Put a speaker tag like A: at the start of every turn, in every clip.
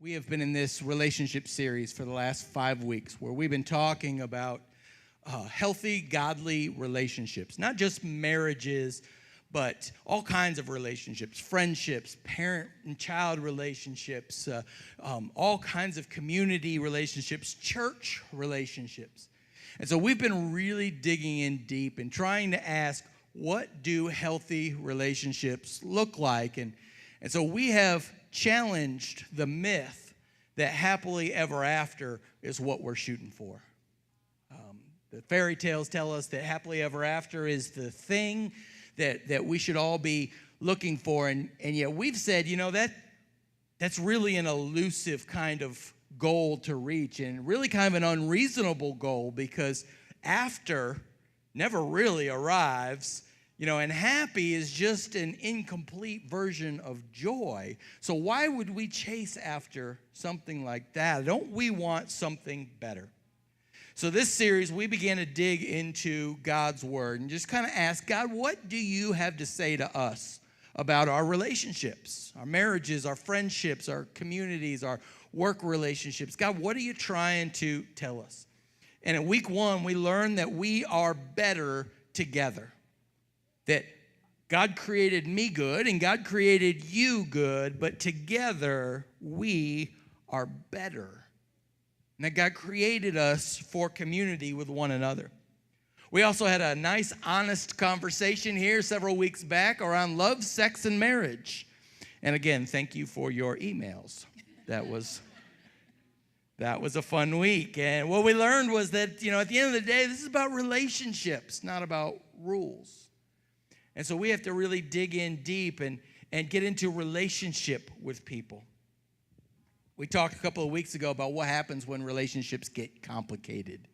A: We have been in this relationship series for the last 5 weeks where we've been talking about healthy, godly relationships, not just marriages, but all kinds of relationships, friendships, parent and child relationships, all kinds of community relationships, church relationships. And so we've been really digging in deep and trying to ask, what do healthy relationships look like? And so we have challenged the myth that happily ever after is what we're shooting for. The fairy tales tell us that happily ever after is the thing that we should all be looking for. And yet we've said, that's really an elusive kind of goal to reach and really kind of an unreasonable goal because after never really arrives. And happy is just an incomplete version of joy. So why would we chase after something like that? Don't we want something better? So this series, we began to dig into God's word and just kind of ask, God, what do you have to say to us about our relationships, our marriages, our friendships, our communities, our work relationships? God, what are you trying to tell us? And in week 1, we learned that we are better together. That God created me good and God created you good, but together we are better. And that God created us for community with one another. We also had a nice, honest conversation here several weeks back around love, sex, and marriage. And again, thank you for your emails. That was a fun week. And what we learned was that, at the end of the day, this is about relationships, not about rules. And so we have to really dig in deep and get into relationship with people. We talked a couple of weeks ago about what happens when relationships get complicated.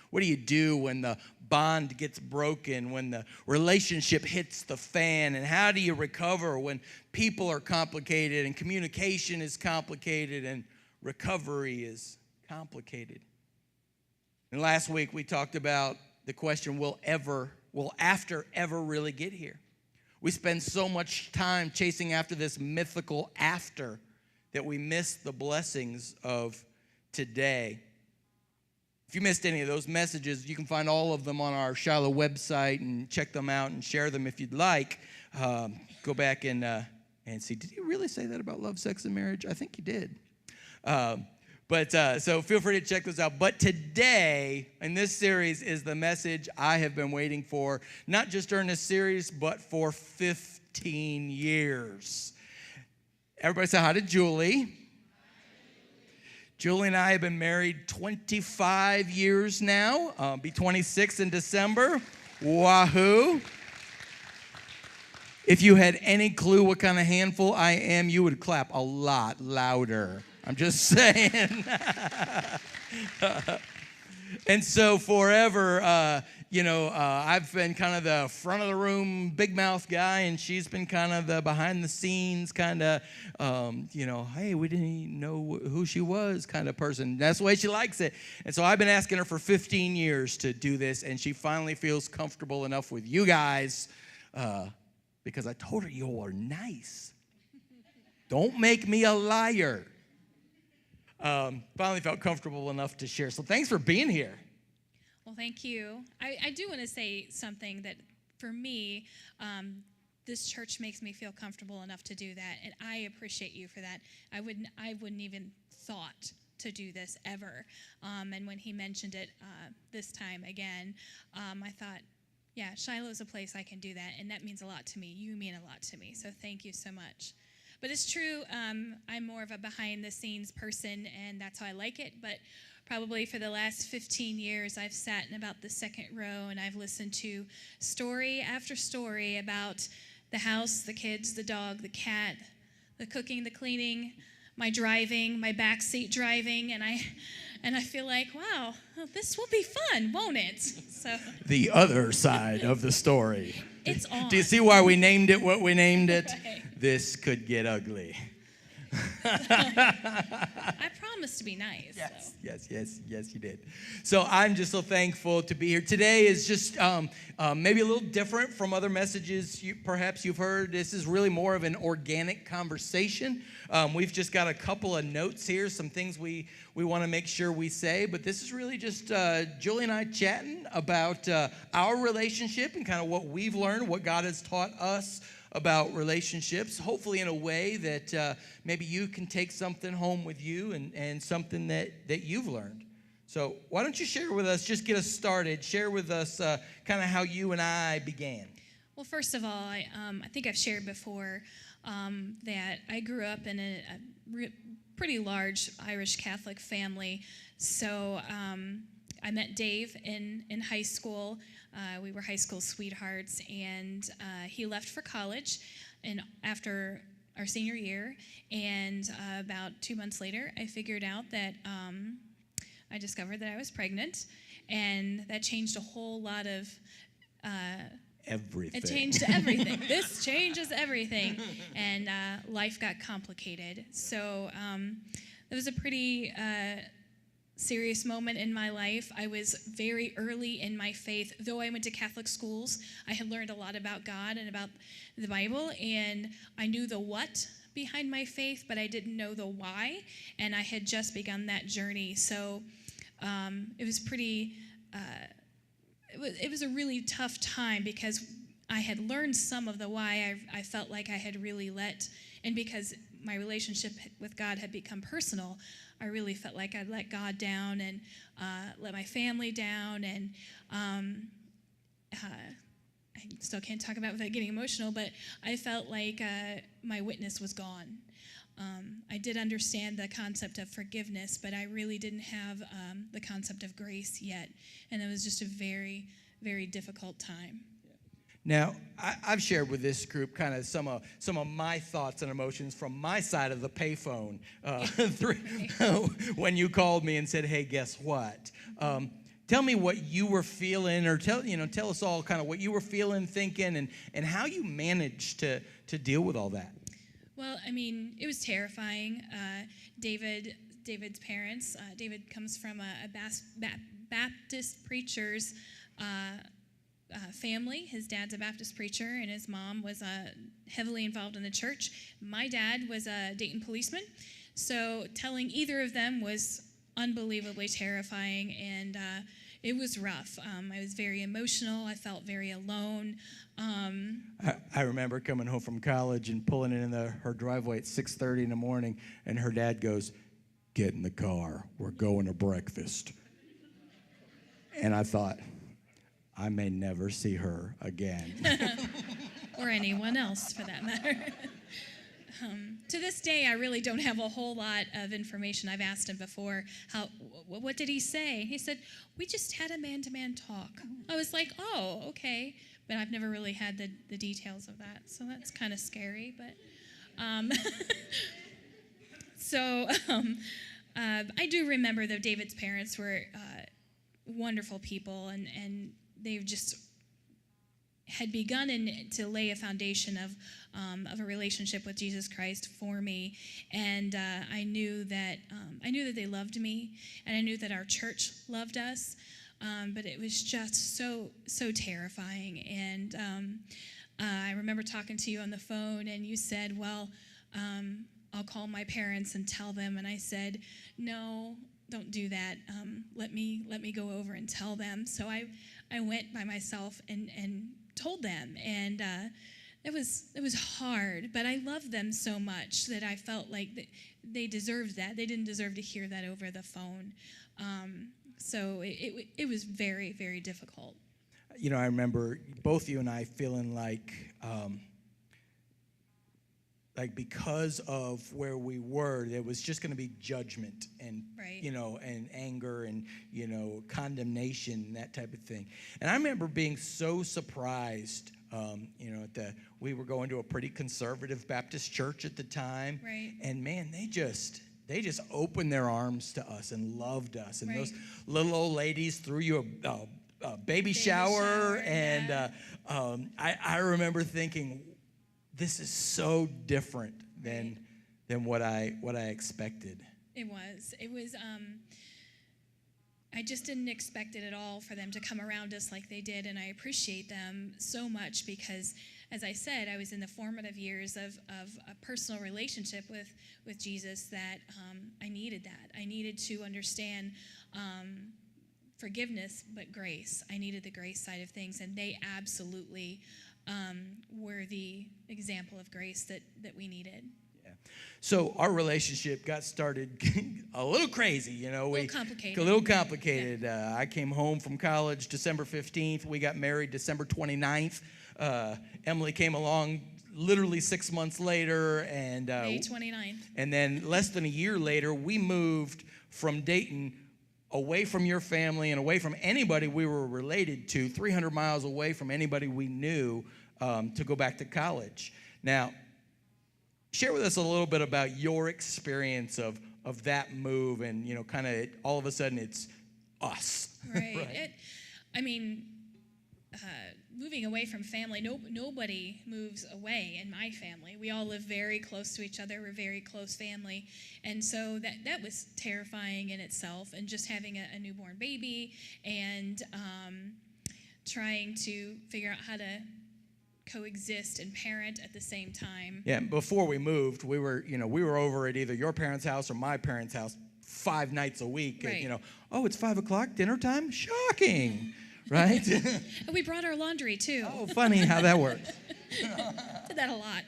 A: What do you do when the bond gets broken, when the relationship hits the fan, and how do you recover when people are complicated and communication is complicated and recovery is complicated? And last week we talked about the question, will after ever really get here? We spend so much time chasing after this mythical after that we miss the blessings of today. If you missed any of those messages, you can find all of them on our Shiloh website and check them out and share them if you'd like. Go back and see, did he really say that about love, sex, and marriage? I think he did. So feel free to check those out. But today, in this series, is the message I have been waiting for, not just during this series, but for 15 years. Everybody say hi to Julie. Julie and I have been married 25 years now. Be 26 in December. Wahoo. If you had any clue what kind of handful I am, you would clap a lot louder. I'm just saying. And so forever, I've been kind of the front of the room, big mouth guy, and she's been kind of the behind the scenes kind of, hey, we didn't even know who she was kind of person. That's the way she likes it. And so I've been asking her for 15 years to do this, and she finally feels comfortable enough with you guys because I told her you are nice. Don't make me a liar. Finally felt comfortable enough to share. So thanks for being here.
B: Well, thank you. I do want to say something that for me, this church makes me feel comfortable enough to do that, and I appreciate you for that. I wouldn't even thought to do this ever. And when he mentioned it this time again, I thought, yeah, Shiloh's a place I can do that, and that means a lot to me. You mean a lot to me, so thank you so much. But it's true, I'm more of a behind-the-scenes person, and that's how I like it. But probably for the last 15 years, I've sat in about the second row, and I've listened to story after story about the house, the kids, the dog, the cat, the cooking, the cleaning, my driving, my backseat driving, and I feel like, wow, this will be fun, won't it? So
A: the other side of the story.
B: It's on.
A: Do you see why we named it what we named it?
B: Right.
A: This could get ugly.
B: I promised to be nice.
A: Yes,
B: So.
A: yes, you did. So I'm just so thankful to be here. Today is just maybe a little different from other messages perhaps you've heard. This is really more of an organic conversation. We've just got a couple of notes here, some things we want to make sure we say, but this is really just Julie and I chatting about our relationship and kind of what we've learned, what God has taught us about relationships, hopefully in a way that maybe you can take something home with you and something that you've learned. So why don't you share with us, just get us started, share with us kind of how you and I began.
B: Well, first of all, I think I've shared before that I grew up in a pretty large Irish Catholic family. So I met Dave in high school. We were high school sweethearts, and he left for college after our senior year. And about 2 months later, I figured out that I discovered that I was pregnant, and that changed a whole lot of
A: Everything.
B: It changed everything. This changes everything. And life got complicated. So it was a pretty serious moment in my life. I was very early in my faith. Though I went to Catholic schools, I had learned a lot about God and about the Bible, and I knew the what behind my faith, but I didn't know the why, and I had just begun that journey. So it was pretty... It was a really tough time because I had learned some of the why I felt like I had really and because my relationship with God had become personal, I really felt like I'd let God down and let my family down, and I still can't talk about it without getting emotional, but I felt like my witness was gone. I did understand the concept of forgiveness, but I really didn't have the concept of grace yet, and it was just a very, very difficult time.
A: Now, I've shared with this group kind of some of my thoughts and emotions from my side of the payphone when you called me and said, "Hey, guess what?" Tell me what you were feeling, or tell us all kind of what you were feeling, thinking, and how you managed to deal with all that.
B: Well, I mean, it was terrifying. David's parents. David comes from a Baptist preacher's family. His dad's a Baptist preacher, and his mom was heavily involved in the church. My dad was a Dayton policeman, so telling either of them was unbelievably terrifying, and it was rough. I was very emotional. I felt very alone.
A: I remember coming home from college and pulling in her driveway at 6:30 in the morning, and her dad goes, "Get in the car. We're going to breakfast." And I thought, I may never see her again.
B: Or anyone else, for that matter. To this day, I really don't have a whole lot of information. I've asked him before, what did he say? He said, "We just had a man-to-man talk." I was like, "Oh, okay." But I've never really had the details of that, so that's kind of scary. But I do remember, though, David's parents were wonderful people, and they've just had begun to lay a foundation of a relationship with Jesus Christ for me, and I knew that they loved me, and I knew that our church loved us, but it was just so terrifying. And I remember talking to you on the phone, and you said, "Well, I'll call my parents and tell them," and I said, "No, don't do that. Let me go over and tell them." So I went by myself and told them, and it was hard, but I loved them so much that I felt like they deserved that. They didn't deserve to hear that over the phone. So it was very, very difficult.
A: I remember both you and I feeling like because of where we were, there was just going to be judgment and
B: Right.
A: And anger and condemnation, that type of thing. And I remember being so surprised. We were going to a pretty conservative Baptist church at the time,
B: Right.
A: and man, they just opened their arms to us and loved us. And
B: Right.
A: those little old ladies threw you a baby shower, and
B: yeah.
A: I remember thinking, this is so different than than what I expected.
B: It was. I just didn't expect it at all for them to come around us like they did, and I appreciate them so much because, as I said, I was in the formative years of a personal relationship with Jesus that I needed that. I needed to understand forgiveness, but grace. I needed the grace side of things, and they absolutely were the example of grace that we needed.
A: So our relationship got started a little crazy,
B: A little complicated.
A: A little complicated. Yeah. I came home from college December 15th. We got married December 29th. Emily came along literally 6 months later. And
B: May 29th.
A: And then less than a year later, we moved from Dayton away from your family and away from anybody we were related to, 300 miles away from anybody we knew, to go back to college. Now, share with us a little bit about your experience of that move and, kind of all of a sudden it's us.
B: Right. Moving away from family, nobody moves away in my family. We all live very close to each other. We're a very close family. And so that was terrifying in itself. And just having a newborn baby and trying to figure out how to coexist and parent at the same time.
A: Yeah, before we moved, we were over at either your parents' house or my parents' house 5 nights a week.
B: Right.
A: And, oh, it's 5 o'clock, dinner time? Shocking, right?
B: And we brought our laundry, too.
A: Oh, funny how that works.
B: Did that a lot.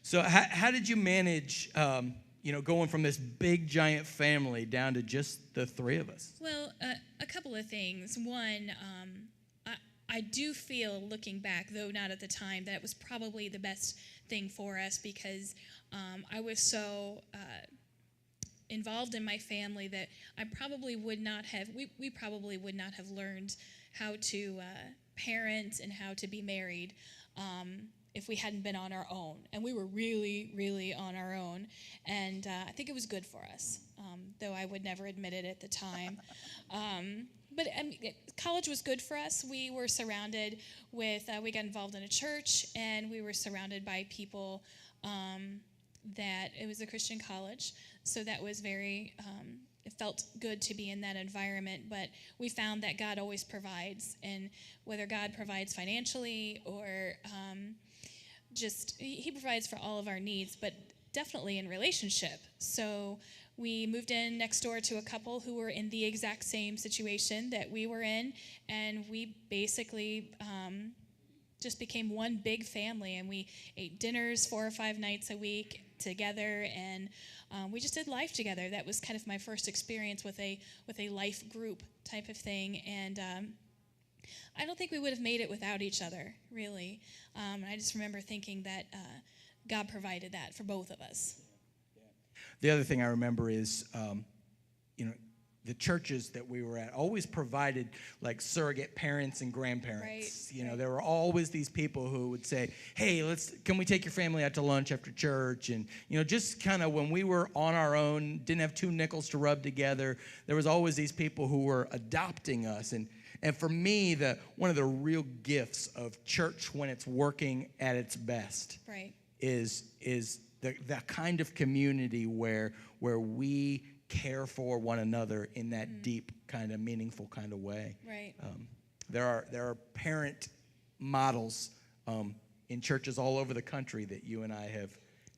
A: So how did you manage, going from this big, giant family down to just the 3 of us?
B: Well, a couple of things. One, I do feel, looking back, though not at the time, that it was probably the best thing for us because I was so involved in my family that I probably would not have, we probably would not have learned how to parent and how to be married if we hadn't been on our own. And we were really, really on our own. And I think it was good for us, though I would never admit it at the time. But college was good for us. We were surrounded with, we got involved in a church, and we were surrounded by people that, it was a Christian college, so that was very, it felt good to be in that environment, but we found that God always provides, and whether God provides financially or He provides for all of our needs, but definitely in relationship. So we moved in next door to a couple who were in the exact same situation that we were in, and we basically just became one big family, and we ate dinners 4 or 5 nights a week together, and we just did life together. That was kind of my first experience with a life group type of thing, and I don't think we would have made it without each other, really. And I just remember thinking that God provided that for both of us.
A: The other thing I remember is, the churches that we were at always provided like surrogate parents and grandparents.
B: Right.
A: There were always these people who would say, hey, can we take your family out to lunch after church? And, just kind of when we were on our own, didn't have 2 nickels to rub together, there was always these people who were adopting us. And for me, one of the real gifts of church when it's working at its best
B: Right.
A: is the kind of community where we care for one another in that deep kind of meaningful kind of way.
B: Right.
A: There are parent models in churches all over the country that you and I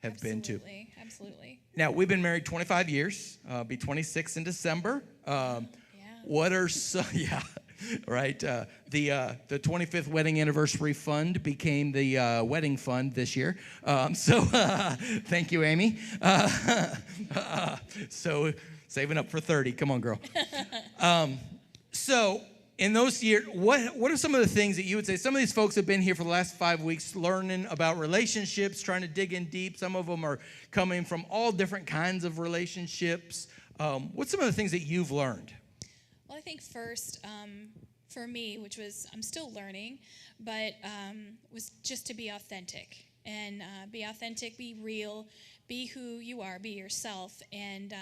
A: have been to.
B: Absolutely.
A: Now, we've been married 25 years, be 26 in December. What are right? The 25th wedding anniversary fund became the wedding fund this year. So thank you, Amy. So saving up for 30. Come on, girl. So in those years, what are some of the things that you would say? Some of these folks have been here for the last 5 weeks learning about relationships, trying to dig in deep. Some of them are coming from all different kinds of relationships. What's some of the things that you've learned?
B: Well, I think first, for me, which was, I'm still learning, but was just to be authentic. And be authentic, be real, be who you are, be yourself. And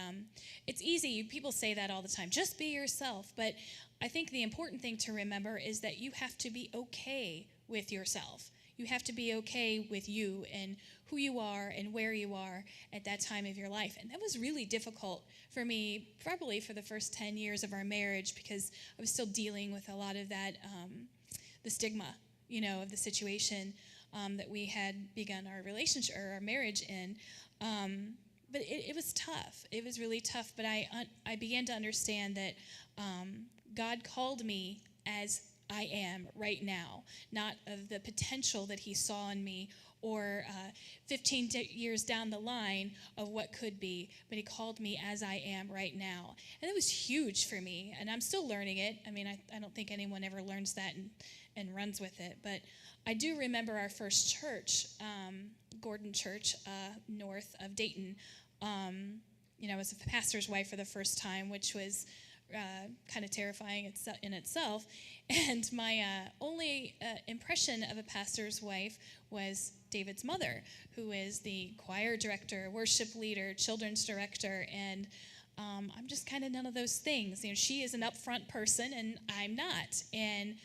B: it's easy. People say that all the time, just be yourself. But I think the important thing to remember is that you have to be okay with yourself. You have to be okay with you and who you are and where you are at that time of your life. And that was really difficult for me, probably for the first 10 years of our marriage, because I was still dealing with a lot of that, the stigma, of the situation that we had begun our relationship or our marriage in. But it was tough. It was really tough. But I began to understand that God called me as I am right now, not of the potential that he saw in me or 15 years down the line of what could be, but he called me as I am right now. And it was huge for me, and I'm still learning it. I mean, I don't think anyone ever learns that and runs with it, but I do remember our first church, Gordon Church, north of Dayton. I was a pastor's wife for the first time, which was kind of terrifying in itself. And my only impression of a pastor's wife was David's mother, who is the choir director, worship leader, children's director, and I'm just kind of none of those things. She is an upfront person, and I'm not. And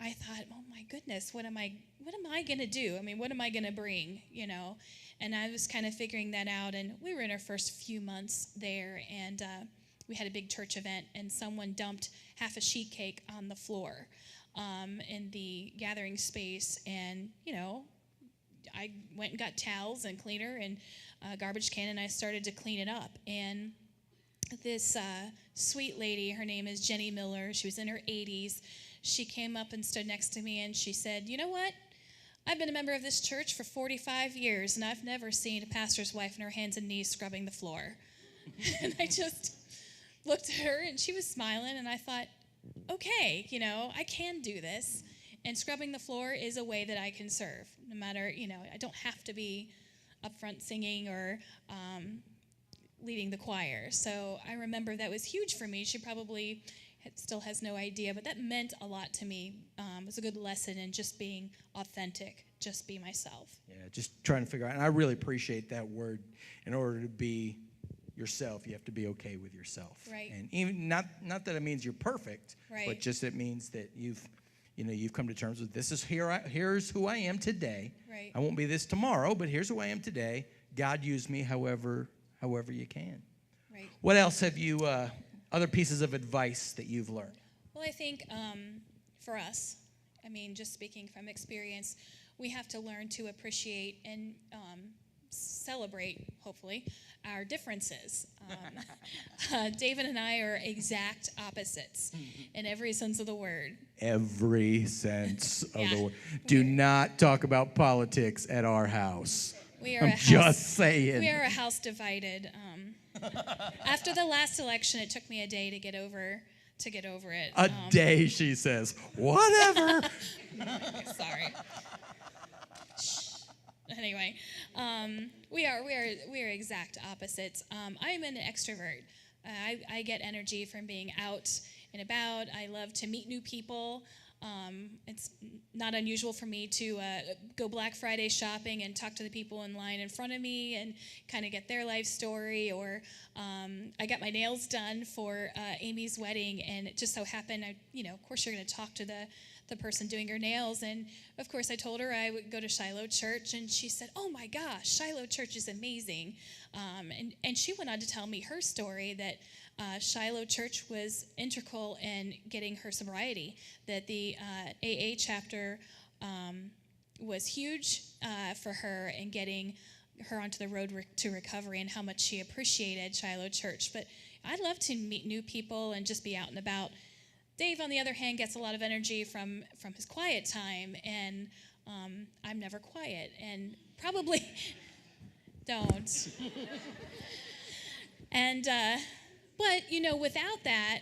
B: I thought, oh my goodness, what am I going to do? I mean, what am I going to bring? And I was kind of figuring that out. And we were in our first few months there, and we had a big church event, and someone dumped half a sheet cake on the floor in the gathering space. And, I went and got towels and cleaner and a garbage can, and I started to clean it up. And this sweet lady, her name is Jenny Miller. She was in her 80s. She came up and stood next to me, and she said, "You know what? I've been a member of this church for 45 years, and I've never seen a pastor's wife on her hands and knees scrubbing the floor." And I just looked at her, and she was smiling, and I thought, okay, I can do this. And scrubbing the floor is a way that I can serve, no matter, I don't have to be up front singing or leading the choir. So I remember that was huge for me. She probably still has no idea, but that meant a lot to me. It was a good lesson in just being authentic, just be myself.
A: Yeah, just trying to figure out, and I really appreciate that word. In order to be yourself, you have to be okay with yourself.
B: Right.
A: And even not that it means you're perfect,
B: Right.
A: but just it means that you've come to terms with here's who I am today.
B: Right.
A: I won't be this tomorrow, but here's who I am today. God used me however you can.
B: Right.
A: What else have you other pieces of advice that you've learned?
B: Well, I think for us, just speaking from experience, we have to learn to appreciate and celebrate, hopefully, our differences. David and I are exact opposites in every sense of the word.
A: Every sense of
B: Yeah.
A: the word. Do not talk about politics at our house.
B: We are
A: I'm just saying.
B: We are a house divided. After the last election, it took me a day to get over it.
A: A day, she says. Whatever.
B: Sorry. Anyway, we are exact opposites. I'm an extrovert. I get energy from being out and about. I love to meet new people. It's not unusual for me to go Black Friday shopping and talk to the people in line in front of me and kind of get their life story. Or I got my nails done for Amy's wedding, and it just so happened, of course you're going to talk to the person doing her nails. And of course I told her I would go to Shiloh Church, and she said, "Oh my gosh, Shiloh Church is amazing." And she went on to tell me her story that Shiloh Church was integral in getting her sobriety, that the AA chapter was huge for her in getting her onto the road to recovery, and how much she appreciated Shiloh Church. But I'd love to meet new people and just be out and about. Dave, on the other hand, gets a lot of energy from his quiet time, and I'm never quiet, and probably don't. And but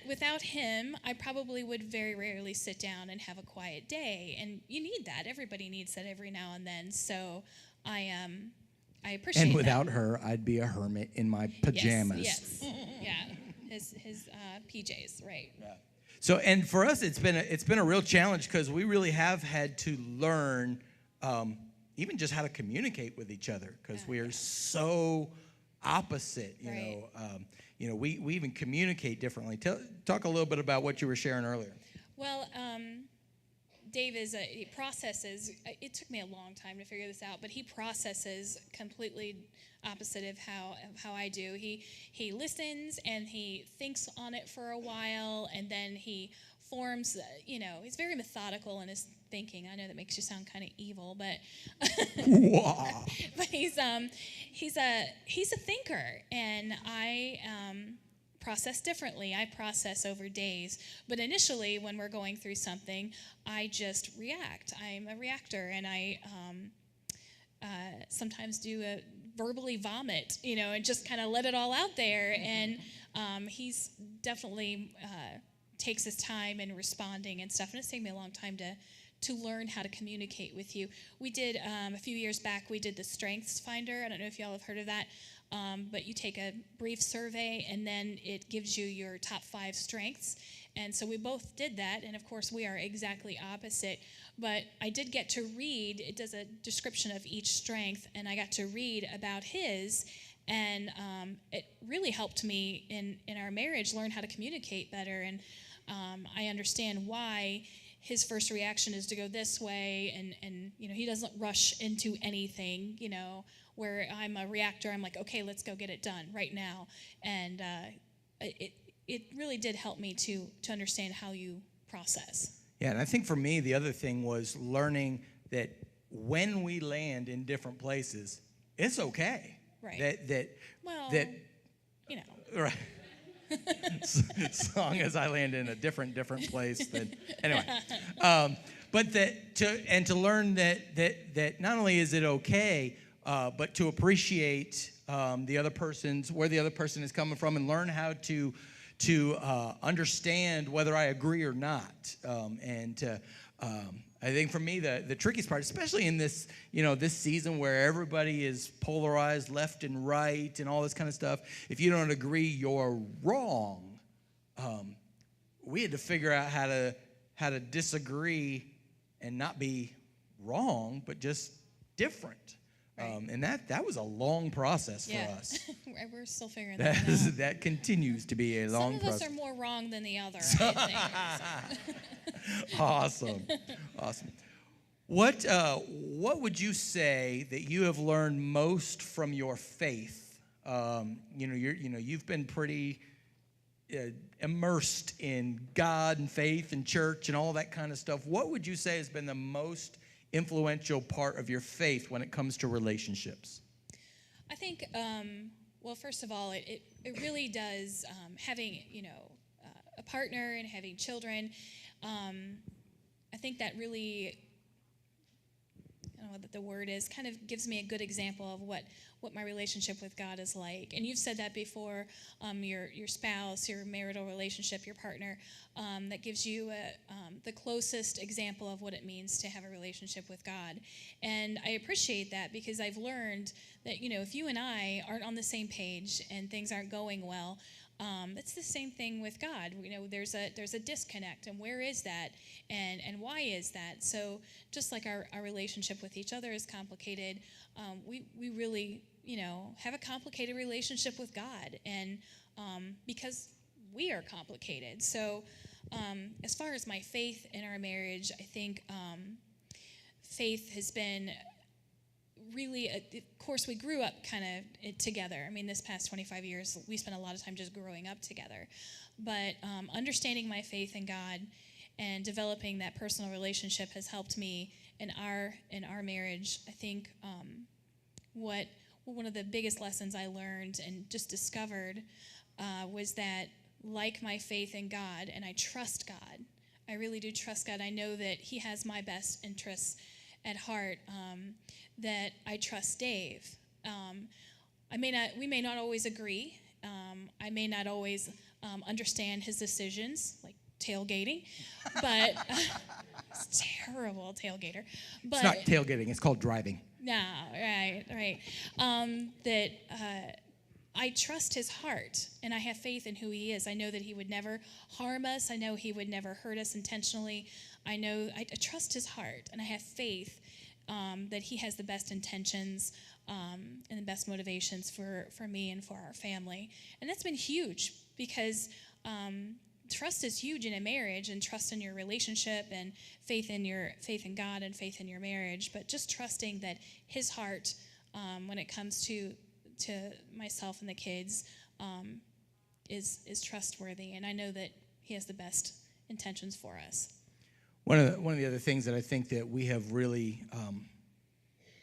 B: without him, I probably would very rarely sit down and have a quiet day, and you need that. Everybody needs that every now and then. So I appreciate.
A: And without her, I'd be a hermit in my pajamas.
B: Yes. Yeah. His PJs, right?
A: Yeah. So, and for us, it's been a real challenge, because we really have had to learn even just how to communicate with each other, because we are so opposite.
B: Right.
A: We even communicate differently. Talk a little bit about what you were sharing earlier.
B: Well, Dave he processes. It took me a long time to figure this out, but he processes completely opposite of how I do. He listens and he thinks on it for a while, and then he forms. He's very methodical in his thinking. I know that makes you sound kind of evil, but but he's a thinker, and I process differently. I process over days, but initially when we're going through something, I just react. I'm a reactor, and I sometimes do a verbally vomit, and just kind of let it all out there. And he's definitely takes his time in responding and stuff, and it's taken me a long time to learn how to communicate with you. We did, a few years back, we did the Strengths Finder. I don't know if y'all have heard of that, but you take a brief survey, and then it gives you your top 5 strengths. And so we both did that, and of course we are exactly opposite. But I did get to read, it does a description of each strength, and I got to read about his, and it really helped me in our marriage learn how to communicate better. And I understand why his first reaction is to go this way, and he doesn't rush into anything, where I'm a reactor. I'm like, okay, let's go get it done right now. And it really did help me to understand how you process.
A: Yeah, and I think for me, the other thing was learning that when we land in different places, it's okay.
B: Right.
A: Right. As long as I land in a different place, then anyway. But to learn that not only is it okay, but to appreciate the other where the other person is coming from, and learn how to understand whether I agree or not. I think for me, the trickiest part, especially in this, this season where everybody is polarized left and right and all this kind of stuff, if you don't agree, you're wrong. We had to figure out how to disagree and not be wrong, but just different. Right. And that was a long process for us.
B: We're still figuring that out.
A: That continues to be a long process.
B: Some of us are more wrong than the other, I think.
A: Awesome. What would you say that you have learned most from your faith? You've been pretty immersed in God and faith and church and all that kind of stuff. What would you say has been the most influential part of your faith when it comes to relationships?
B: I think, well, first of all, it really does, having, a partner and having children, I think that really, I don't know what the word is, kind of gives me a good example of what my relationship with God is like. And you've said that before, your spouse, your marital relationship, your partner, that gives you the closest example of what it means to have a relationship with God. And I appreciate that, because I've learned that, if you and I aren't on the same page and things aren't going well, it's the same thing with God. There's a disconnect, and where is that, and why is that? So just like our relationship with each other is complicated, we really have a complicated relationship with God, and because we are complicated. So as far as my faith in our marriage, I think faith has been really, of course, we grew up kind of together. I mean, this past 25 years, we spent a lot of time just growing up together. But understanding my faith in God and developing that personal relationship has helped me in our marriage. I think one of the biggest lessons I learned and just discovered was that, like my faith in God, and I trust God. I really do trust God. I know that He has my best interests at heart, that I trust Dave. We may not always agree. I may not always understand his decisions, like tailgating, but it's terrible tailgater. But
A: it's not tailgating, it's called driving.
B: No, right. I trust his heart, and I have faith in who he is. I know that he would never harm us. I know he would never hurt us intentionally. I trust his heart, and I have faith that he has the best intentions and the best motivations for me and for our family. And that's been huge, because trust is huge in a marriage, and trust in your relationship, and faith in God and faith in your marriage. But just trusting that His heart, when it comes to myself and the kids, is trustworthy, and I know that He has the best intentions for us.
A: One of the other things that I think that we have really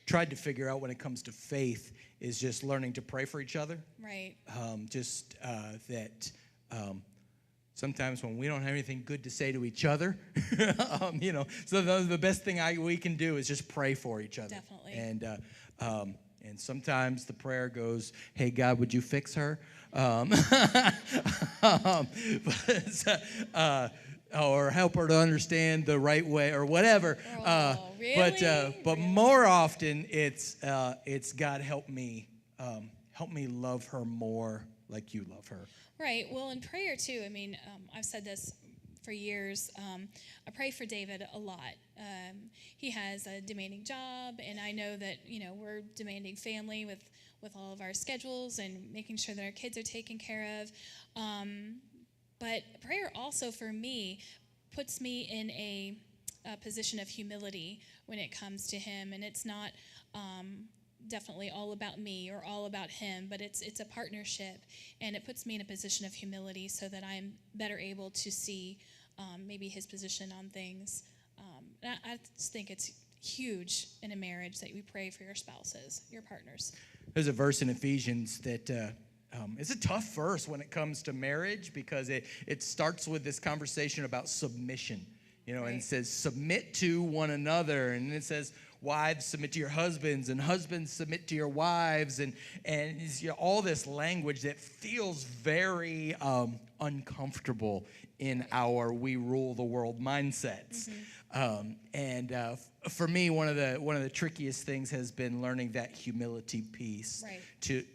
A: tried to figure out when it comes to faith is just learning to pray for each other.
B: Right.
A: Sometimes when we don't have anything good to say to each other, so the best thing we can do is just pray for each other.
B: Definitely.
A: And sometimes the prayer goes, "Hey God, would you fix her?" Or help her to understand the right way, or whatever.
B: Really?
A: But more often, it's God, help me love her more like you love her.
B: Right. Well, in prayer too. I mean, I've said this for years. I pray for David a lot. He has a demanding job, and I know that we're demanding family with all of our schedules and making sure that our kids are taken care of. But prayer also for me puts me in a position of humility when it comes to Him, and it's not definitely all about me or all about Him, but it's a partnership, and it puts me in a position of humility so that I'm better able to see maybe His position on things. I just think it's huge in a marriage that we pray for your spouses, your partners.
A: There's a verse in Ephesians that it's a tough verse when it comes to marriage, because it starts with this conversation about submission, right. And it says, submit to one another, and it says, wives, submit to your husbands, and husbands, submit to your wives, and all this language that feels very uncomfortable in our we rule the world mindsets. Mm-hmm. For me, one of the trickiest things has been learning that humility piece,
B: right.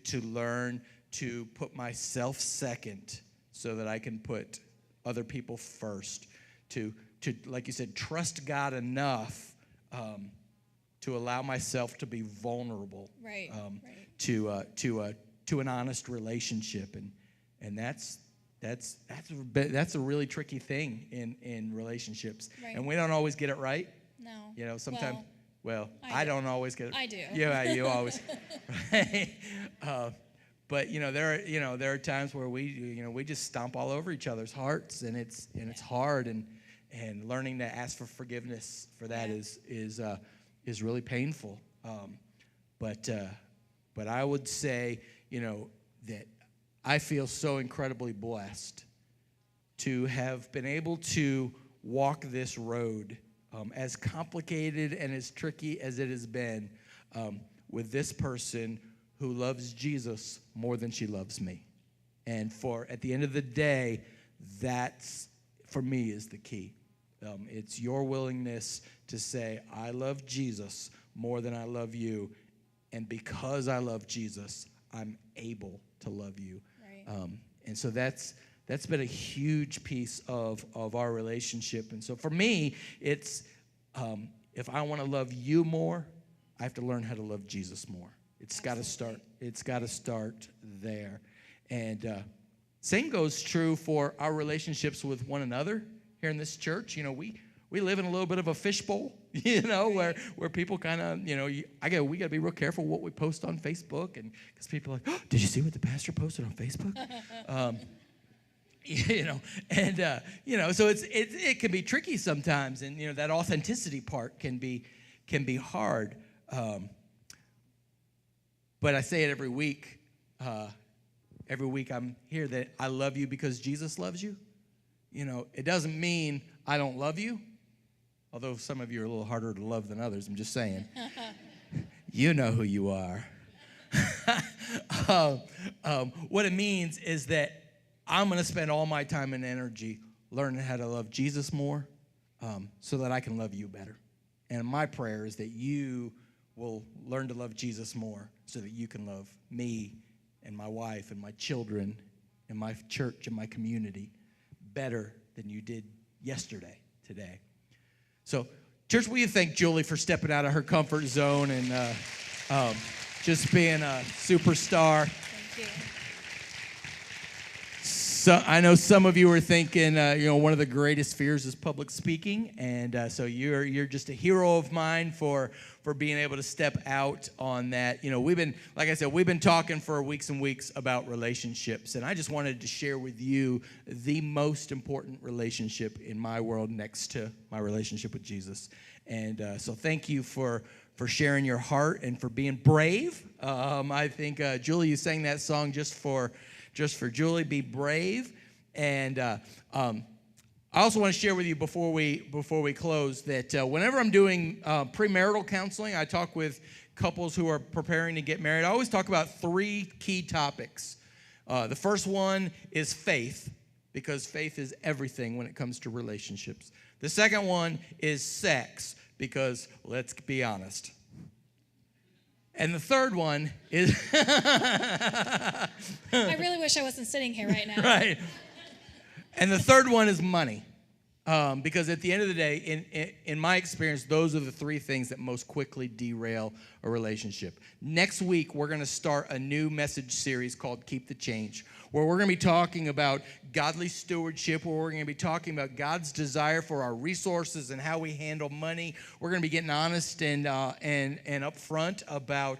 A: to learn to put myself second so that I can put other people first, to like you said, trust God enough to allow myself to be vulnerable,
B: right.
A: To an honest relationship, and that's a really tricky thing in relationships, right. And we don't always get it right.
B: No,
A: sometimes. Well, I don't always get it.
B: I do.
A: Yeah, you always. Right. But there are times where we just stomp all over each other's hearts, and it's hard, and learning to ask for forgiveness for that is really painful. But I would say that I feel so incredibly blessed to have been able to walk this road, as complicated and as tricky as it has been, with this person who loves Jesus more than she loves me. And at the end of the day, that's, for me, is the key. It's your willingness to say, I love Jesus more than I love you, and because I love Jesus, I'm able to love you. Right. And so that's been a huge piece of our relationship. And so for me, it's if I want to love you more, I have to learn how to love Jesus more. It's got to start. It's got to start there. And same goes true for our relationships with one another here in this church. We live in a little bit of a fishbowl, where people kind of, we got to be real careful what we post on Facebook, and because people are like, oh, did you see what the pastor posted on Facebook? So it can be tricky sometimes, and that authenticity part can be hard. But I say it every week. Every week I'm here that I love you because Jesus loves you. It doesn't mean I don't love you, although some of you are a little harder to love than others. I'm just saying. You know who you are. What it means is that I'm going to spend all my time and energy learning how to love Jesus more, so that I can love you better. And my prayer is that you will learn to love Jesus more so that you can love me and my wife and my children and my church and my community better than you did yesterday, today. So, church, will you thank Julie for stepping out of her comfort zone and just being a superstar?
B: Thank you.
A: So I know some of you are thinking, one of the greatest fears is public speaking, and so you're just a hero of mine for being able to step out on that. We've been talking for weeks and weeks about relationships, and I just wanted to share with you the most important relationship in my world next to my relationship with Jesus. And so thank you for sharing your heart and for being brave. I think Julie, you sang that song just for Julie, be brave. And I also want to share with you before we close that whenever I'm doing premarital counseling, I talk with couples who are preparing to get married. I always talk about 3 key topics. The first one is faith, because faith is everything when it comes to relationships. The second one is sex, because let's be honest. And the third one is...
B: I really wish I wasn't sitting here right now.
A: Right. And the third one is money. Because at the end of the day, in my experience, those are the 3 things that most quickly derail a relationship. Next week, we're going to start a new message series called Keep the Change, where we're going to be talking about godly stewardship, where we're going to be talking about God's desire for our resources and how we handle money. We're going to be getting honest and upfront about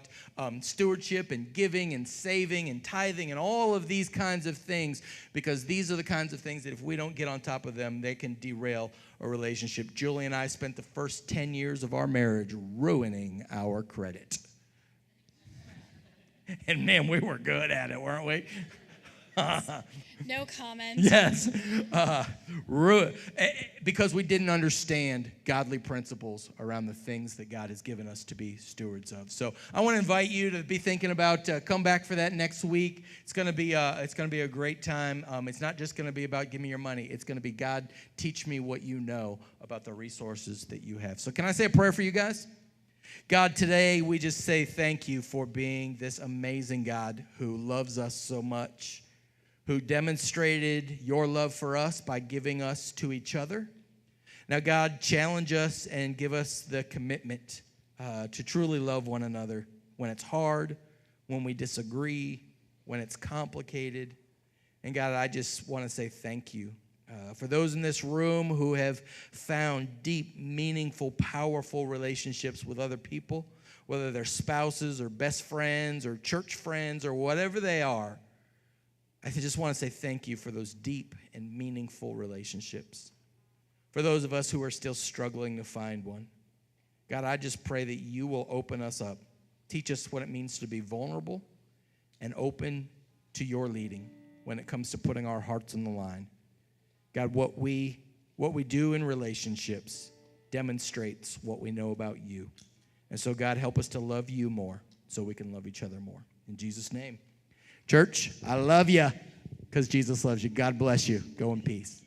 A: stewardship and giving and saving and tithing and all of these kinds of things, because these are the kinds of things that if we don't get on top of them, they can derail a relationship. Julie and I spent the first 10 years of our marriage ruining our credit. And man, we were good at it, weren't we?
B: No comment.
A: Yes. Because we didn't understand godly principles around the things that God has given us to be stewards of. So I want to invite you to be thinking about, come back for that next week. It's going to be a great time. It's not just going to be about give me your money. It's going to be God, teach me what you know about the resources that you have. So can I say a prayer for you guys? God, today we just say thank you for being this amazing God who loves us so much, who demonstrated your love for us by giving us to each other. Now, God, challenge us and give us the commitment to truly love one another when it's hard, when we disagree, when it's complicated. And God, I just want to say thank you. For those in this room who have found deep, meaningful, powerful relationships with other people, whether they're spouses or best friends or church friends or whatever they are, I just want to say thank you for those deep and meaningful relationships. For those of us who are still struggling to find one, God, I just pray that you will open us up. Teach us what it means to be vulnerable and open to your leading when it comes to putting our hearts on the line. God, what we do in relationships demonstrates what we know about you. And so, God, help us to love you more so we can love each other more. In Jesus' name. Church, I love you because Jesus loves you. God bless you. Go in peace.